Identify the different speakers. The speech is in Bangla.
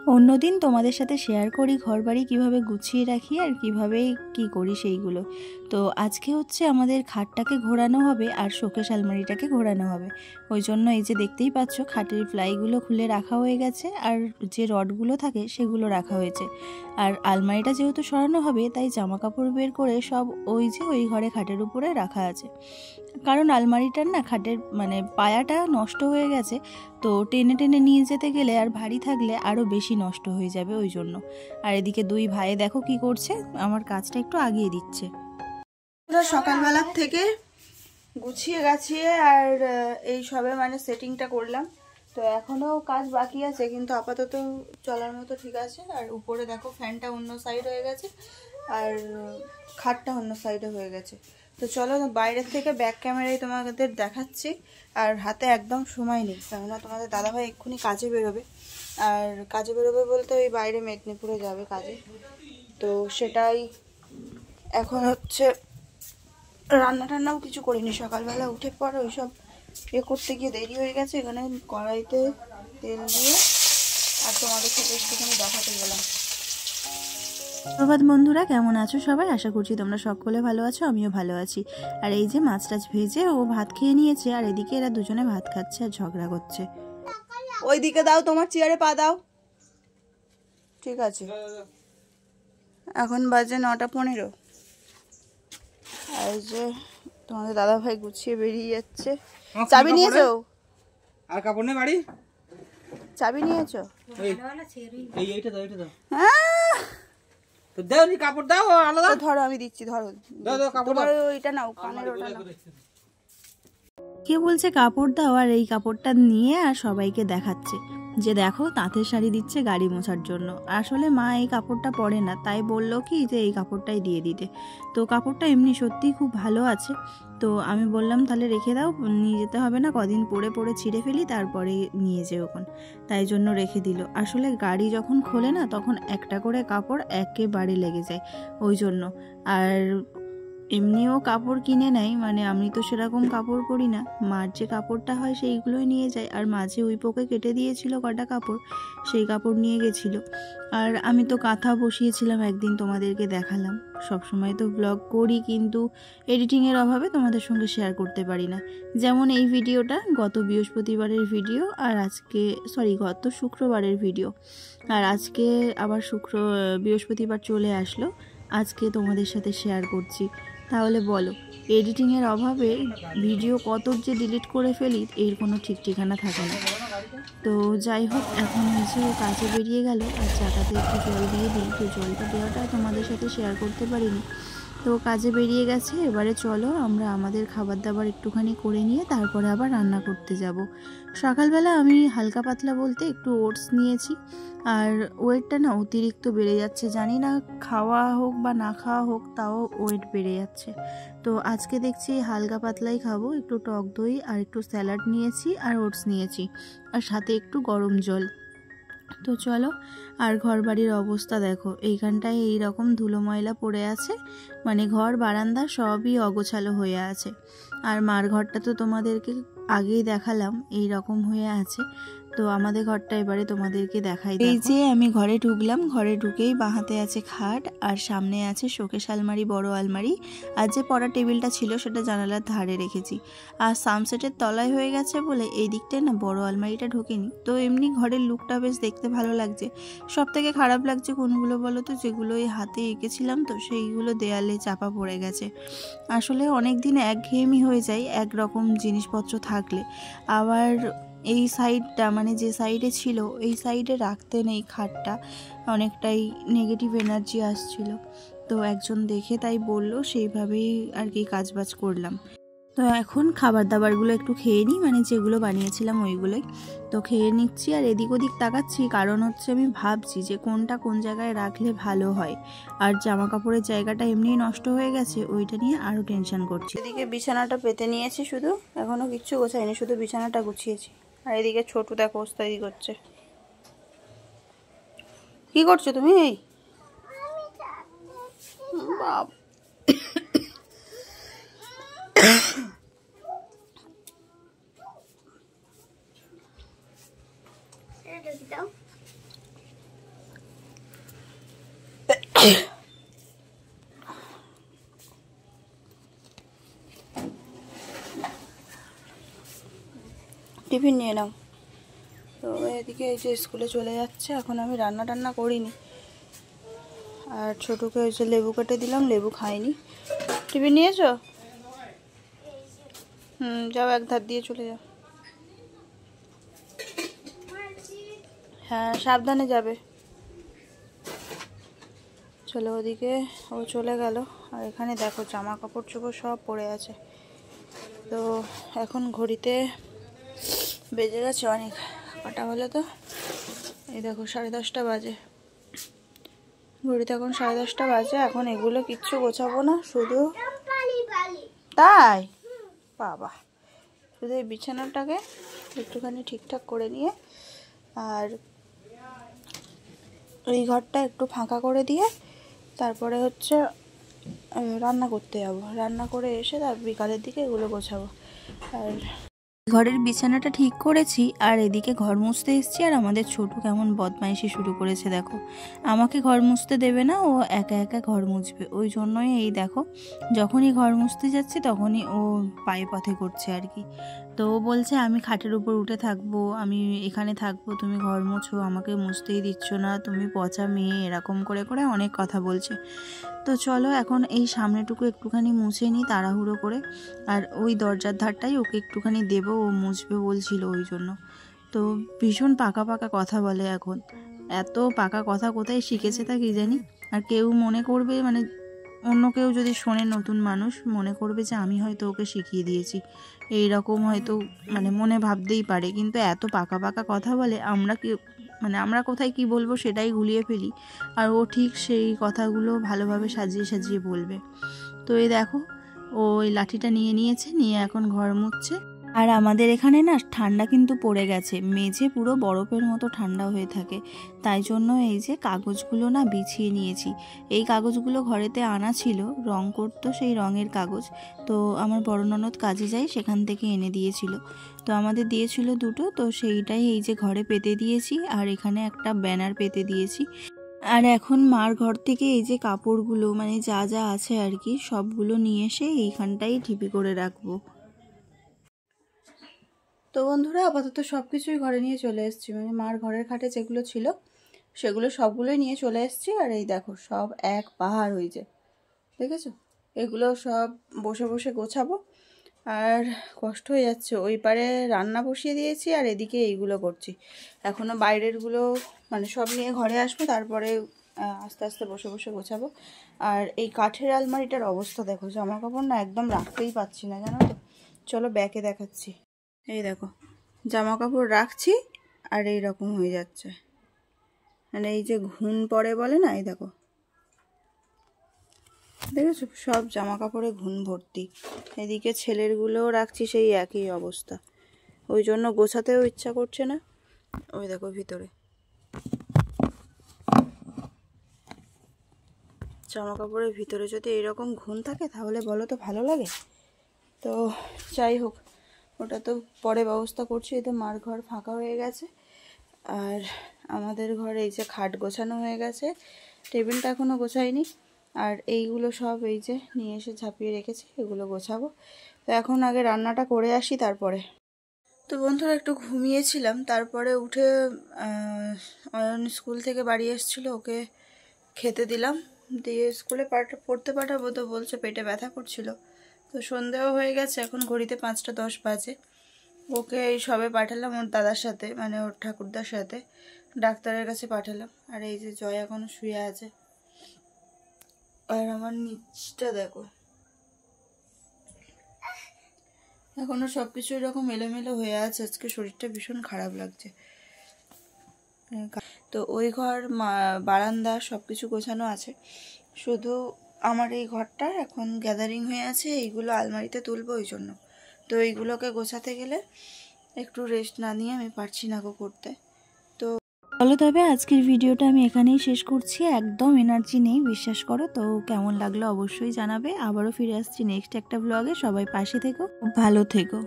Speaker 1: অন্যদিন তোমাদের সাথে শেয়ার করি ঘরবাড়ি কিভাবে গুছিয়ে রাখি আর কিভাবে কি করি সেইগুলো। তো আজকে হচ্ছে আমাদের খাটটাকে ঘোরানো হবে আর শোকেস আলমারিটাকে ঘোরানো হবে। ওই জন্য এই যে দেখতেই পাচ্ছ খাটের প্লাইগুলো খুলে রাখা হয়ে গেছে আর যে রডগুলো থাকে সেগুলো রাখা হয়েছে। আর আলমারিটা যেহেতু সরানো হবে তাই জামা কাপড় বের করে সব ওই ঘরে খাটের উপরে রাখা আছে। কারণ আলমারিটার না খাটের মানে পায়াটা নষ্ট হয়ে গেছে, তো টেনে টেনে নিয়ে যেতে গেলে আর ভারী থাকলে আরও বেশি নষ্ট হয়ে যাবে ওই জন্য। আর এদিকে দুই ভাই দেখো কি করছে, আমার কাজটা একটু আগিয়ে দিচ্ছে। সকালবেলার থেকে গুছিয়ে গাছিয়ে আর এই সবে মানে সেটিংটা করলাম, তো এখনও কাজ বাকি আছে কিন্তু আপাতত চলার মতো ঠিক আছে। আর উপরে দেখো ফ্যানটা অন্য সাইড হয়ে গেছে আর খাটটা অন্য সাইডে হয়ে গেছে। তো চলো বাইরের থেকে ব্যাক ক্যামেরায় তোমাদের দেখাচ্ছি। আর হাতে একদম সময় নেই, কেননা তোমাদের দাদাভাই এক্ষুনি কাজে বেরোবে। আর কাজে বেরোবে বলতে ওই বাইরে মেদিনীপুরে যাবে কাজে, তো সেটাই এখন হচ্ছে। রান্না টান্নাও কিছু করিনি, সকালবেলা উঠে পর ওইসব করতে গিয়ে দেরি হয়ে গেছে। এখানে কড়াইতে তেল দিয়ে আর তোমাদের সাথে একটুখানি দেখাতে গেলাম। ধন্যবাদ বন্ধুরা, কেমন আছো সবাই? আশা করছি তোমরা সকলে ভালো আছো, আমিও ভালো আছি। আর এই যে মাছ টাছ ভেজে ও ভাত খেয়ে নিয়েছে আর এদিকে এরা দুজনে ভাত খাচ্ছে আর ঝগড়া করছে। ওই দিকে দাও, তোমার চেয়ারে পা দাও। ঠিক আছে, এখন বাজে 9:15। আর যে তোমাদের দাদা ভাই গুছিয়ে বেরিয়ে যাচ্ছে। চাবি নিয়েছো?
Speaker 2: আর কাপড় নেই বাড়ি?
Speaker 1: চাবি নিয়েছো?
Speaker 2: এইটা দাও, এইটা দাও। তো দাও নি, কাপড় দাও আলাদা।
Speaker 1: ধরো আমি দিচ্ছি, ধরো
Speaker 2: দাও দাও কাপড়।
Speaker 1: তোমার ওইটা নাও, কানের ওটা নাও। কে বলছে কাপড় দাও আর এই কাপড়টা নিয়ে আর সবাইকে দেখাচ্ছে যে দেখো তাঁতের শাড়ি দিচ্ছে গাড়ি মোছার জন্য। আসলে মা এই কাপড়টা পরে না, তাই বললো কি যে এই কাপড়টাই দিয়ে দিতে। তো কাপড়টা এমনি সত্যিই খুব ভালো আছে, তো আমি বললাম তাহলে রেখে দাও, নিয়ে যেতে হবে না, কদিন পরে পরে ছিঁড়ে ফেলি তারপরে নিয়ে যেও ওখান। তাই জন্য রেখে দিল। আসলে গাড়ি যখন খোলে না তখন একটা করে কাপড় একেবারে লেগে যায় ওই জন্য। আর এমনিও কাপড় কিনে নেয়, মানে আমি তো সেরকম কাপড় পরি না, মার যে কাপড়টা হয় সেইগুলোই নিয়ে যায়। আর মাঝে ওই পোকে কেটে দিয়েছিল কটা কাপড়, সেই কাপড় নিয়ে গেছিলো। আর আমি তো কাঁথা বসিয়েছিলাম একদিন, তোমাদেরকে দেখালাম। সবসময় তো ব্লগ করি কিন্তু এডিটিংয়ের অভাবে তোমাদের সঙ্গে শেয়ার করতে পারি না। যেমন এই ভিডিওটা গত বৃহস্পতিবারের ভিডিও, আর আজকে গত শুক্রবারের ভিডিও। আর আজকে আবার বৃহস্পতিবার চলে আসলো, আজকে তোমাদের সাথে শেয়ার করছি। তাহলে বলো, এডিটিংয়ের অভাবে ভিডিও কত যে ডিলিট করে ফেলি এর কোনো ঠিক ঠিকানা থাকে না। তো যাই হোক, এখন হচ্ছে কাজে বেরিয়ে গেল আর চাটাতে একটু জল দিয়ে দিই, তো জলটা দেওয়াটা তোমাদের সাথে শেয়ার করতে পারিনি। তো কাজে বেরিয়ে গেছে, এবারে চলো আমরা আমাদের খাবার দাবার একটুখানি করে নিয়ে তারপরে আবার রান্না করতে যাব। সকালবেলা আমি হালকা পাতলা বলতে একটু ওটস নিয়েছি। আর ওয়েটটা না অতিরিক্ত বেড়ে যাচ্ছে, জানি না খাওয়া হোক বা না খাওয়া হোক তাও ওয়েট বেড়ে যাচ্ছে। তো আজকে দেখছি হালকা পাতলাই খাবো, একটু টক দই আর একটু স্যালাড নিয়েছি আর ওটস নিয়েছি আর সাথে একটু গরম জল। তো চলো। আর ঘর বাড়ির অবস্থা দেখো, এইখানটায় এইরকম ধুলো ময়লা পড়ে আছে, মানে ঘর বারান্দা সবই অগোছালো হয়ে আছে। আর মার ঘরটা তো তোমাদেরকে আগেই দেখালাম এই রকম হয়ে আছে। তো আমাদের ঘরটা এবারে তোমাদেরকে দেখাই। এই যে আমি ঘরে ঢুকলাম, ঘরে ঢুকেই বাঁ হাতে আছে খাট আর সামনে আছে শোকেস আলমারি, বড় আলমারি। আর যে পড়ার টেবিলটা ছিল সেটা জানালার ধারে রেখেছি। আর সামসেটের তলায় হয়ে গেছে বলে এই দিকটায় না বড় আলমারিটা ঢোকেনি। তো এমনি ঘরের লুকটা বেশ দেখতে ভালো লাগছে। সব থেকে খারাপ লাগছে কোনগুলো বলো তো, যেগুলো এই হাতে এঁকেছিলাম তো সেইগুলো দেয়ালে চাপা পড়ে গেছে। আসলে অনেক দিন একঘেয়েমি হয়ে যায় একরকম জিনিসপত্র থাকলে। আবার এই সাইডটা মানে যে সাইডে ছিল এই সাইডে রাখতে নেই খাটটা, অনেকটাই নেগেটিভ এনার্জি আসছিল। তো একজন দেখে তাই বলল, সেইভাবেই আর কি কাজবাজ করলাম। তো এখন খাবার দাবারগুলো একটু খেয়ে নিই, মানে যেগুলো বানিয়েছিলাম ওইগুলোই তো খেয়ে নিচ্ছি। আর এদিক ওদিক তাকাচ্ছি, কারণ হচ্ছে আমি ভাবছি যে কোনটা কোন জায়গায় রাখলে ভালো হয়। আর জামা কাপড়ের জায়গাটা এমনিই নষ্ট হয়ে গেছে, ওইটা নিয়ে আরও টেনশন করছি। এদিকে বিছানাটা পেতে নিয়েছি, শুধু এখনও কিচ্ছু গোছাইনি, শুধু বিছানাটা গুছিয়েছি। আর এদিকে ছোটু দেখো ওস্তাদি করছে। কি করছো তুমি? এই বাবা, টিফিন নিয়ে নাও। তো এদিকে এই যে স্কুলে চলে যাচ্ছে, এখন আমি রান্না টান্না করিনি। আর ছোটোকে ওই যে লেবু কেটে দিলাম, লেবু খাইনি। টিফিন নিয়েছো? যাও, এক ধার দিয়ে চলে যাও। হ্যাঁ, সাবধানে যাবে। চলো, ওদিকে ও চলে গেল। আর এখানে দেখো জামা কাপড় চোপড় সব পড়ে আছে। তো এখন ঘড়িতে বেজে গেছে অনেক, কটা হলো তো, এই দেখো 10:30 বাজে। ঘড়িতে এখন 10:30 বাজে। এখন এগুলো কিচ্ছু গোছাবো না, শুধু তাই বাবা, শুধু এই বিছানাটাকে একটুখানি ঠিকঠাক করে নিয়ে আর এই ঘরটা একটু ফাঁকা করে দিয়ে তারপরে হচ্ছে রান্না করতে যাবো। রান্না করে এসে তার বিকালের দিকে এগুলো গোছাবো। আর ঘরের বিছানাটা ঠিক করেছি, আর এদিকে ঘর মুছতে এসেছি। আর আমাদের ছোটু কেমন বদমাইশি শুরু করেছে দেখো, আমাকে ঘর মুছতে দেবে না, ও একা একা ঘর মুছবে। ওই জন্যই এই দেখো, যখনই ঘর মুছতে যাচ্ছি তখনই ও পায়ে পথে করছে আর কি। তো ও বলছে আমি খাটের উপর উঠে থাকবো, আমি এখানে থাকবো, তুমি ঘর মুছো, আমাকে মুছতেই দিচ্ছ না, তুমি পচা মেয়ে, এরকম করে করে অনেক কথা বলছে। তো চলো এখন এই সামনেটুকু একটুখানি মুছে নিই তাড়াহুড়ো করে। আর ওই দরজার ধারটাই ওকে একটুখানি দেবো, ও মুছবে বলছিল ওই জন্য। তো ভীষণ পাকা পাকা কথা বলে এখন, এত পাকা কথা কোথায় শিখেছে তা কি জানি। আর কেউ মনে করবে, মানে অন্য কেউ যদি শোনে, নতুন মানুষ মনে করবে যে আমি হয়তো ওকে শিখিয়ে দিয়েছি, এই রকম হয়তো মানে মনে ভাবতেই পারে। কিন্তু এত পাকা পাকা কথা বলে, আমরা কি মানে আমরা কোথায় কি বলবো সেটাই গুলিয়ে ফেলি, আর ও ঠিক সেই কথাগুলো ভালোভাবে সাজিয়ে সাজিয়ে বলবে। তো এই দেখো, ও ওই লাঠিটা নিয়ে নিয়েছে, নিয়ে এখন ঘর মুছছে। আর আমাদের এখানে না ঠান্ডা কিন্তু পড়ে গেছে, মেঝে পুরো বরফের মতো ঠান্ডা হয়ে থাকে। তাই জন্য এই যে কাগজগুলো না বিছিয়ে নিয়েছি। এই কাগজগুলো ঘরেতে আনা ছিল, রং করতো, সেই রঙের কাগজ। তো আমার বড় ননদ কাজে যায়, সেখান থেকে এনে দিয়েছিল। তো আমাদের দিয়েছিল দুটো, তো সেইটাই এই যে ঘরে পেতে দিয়েছি। আর এখানে একটা ব্যানার পেতে দিয়েছি। আর এখন মার ঘর থেকে এই যে কাপড়গুলো, মানে যা যা আছে আর কি, সবগুলো নিয়ে এসে এইখানটাই ঢিপি করে রাখবো। তো বন্ধুরা, আপাতত সব কিছুই ঘরে নিয়ে চলে এসেছি, মানে মার ঘরের খাটে যেগুলো ছিল সেগুলো সবগুলোই নিয়ে চলে এসেছি। আর এই দেখো সব এক পাহাড় হয়েছে, দেখেছো? এগুলো সব বসে বসে গোছাবো। আর কষ্ট হয়ে যাচ্ছে, ওই পারে রান্না বসিয়ে দিয়েছি আর এদিকে এইগুলো করছি। এখনও বাইরেরগুলো মানে সব নিয়ে ঘরে আসবো, তারপরে আস্তে আস্তে বসে বসে গোছাবো। আর এই কাঠের আলমারিটার অবস্থা দেখো, জামা কাপড় না একদম রাখতেই পাচ্ছি না, জানো তো। চলো ব্যাকে দেখাচ্ছি। এই দেখো, জামা কাপড় রাখছি আর এই রকম হয়ে যাচ্ছে, মানে এই যে ঘুণ পড়ে বলে না, এই দেখো, দেখেছো সব জামা কাপড়ে ঘুণ ভর্তি। এদিকে ছেলেরগুলোও রাখছি, সেই একই অবস্থা। ওই জন্য গোছাতেও ইচ্ছা করছে না। ওই দেখো ভিতরে জামা কাপড়ের ভিতরে যদি এরকম ঘুণ থাকে তাহলে বলো তো ভালো লাগে? তো যাই হোক, ওটা তো পরে ব্যবস্থা করছি। এই তো মার ঘর ফাঁকা হয়ে গেছে, আর আমাদের ঘরে এই যে খাট গোছানো হয়ে গেছে, টেবিলটা এখনও গোছাইনি। আর এইগুলো সব এই যে নিয়ে এসে ঝাঁপিয়ে রেখেছি, এগুলো গোছাবো। তো এখন আগে রান্নাটা করে আসি তারপরে। তো বন্ধুরা, একটু ঘুমিয়েছিলাম, তারপরে উঠে অয়ন স্কুল থেকে বাড়ি এসেছিলো, ওকে খেতে দিলাম, দিয়ে স্কুলে পড়তে পাঠাবো। তো বলছে পেটে ব্যথা করছিল। তো সন্ধেও হয়ে গেছে, এখন ঘড়িতে 5:10 বাজে। ওকে এই সবে পাঠালাম ওর দাদার সাথে, মানে ওর ঠাকুরদার সাথে ডাক্তারের কাছে পাঠালাম। আর এই যে জয় এখনো শুয়ে আছে। আর আমার নিচটা দেখো, এখনো সবকিছু এরকম এলোমেলো হয়ে আছে। আজকে শরীরটা ভীষণ খারাপ লাগছে। তো ওই ঘর, বারান্দা সবকিছু গোছানো আছে, শুধু আমার এই ঘরটা এখন গ্যাদারিং হয়ে আছে। এইগুলো আলমারিতে তুলবো ওই জন্য। তো এইগুলোকে গোছাতে গেলে একটু রেস্ট না নিয়ে আমি পারছি না গো করতে। তো চলো তবে আজকের ভিডিওটা আমি এখানেই শেষ করছি। একদম এনার্জি নেই, বিশ্বাস করো। তো কেমন লাগলো অবশ্যই জানাবে। আবারও ফিরে আসছি নেক্সট একটা ব্লগে। সবাই পাশে থেকো, ভালো থেকো।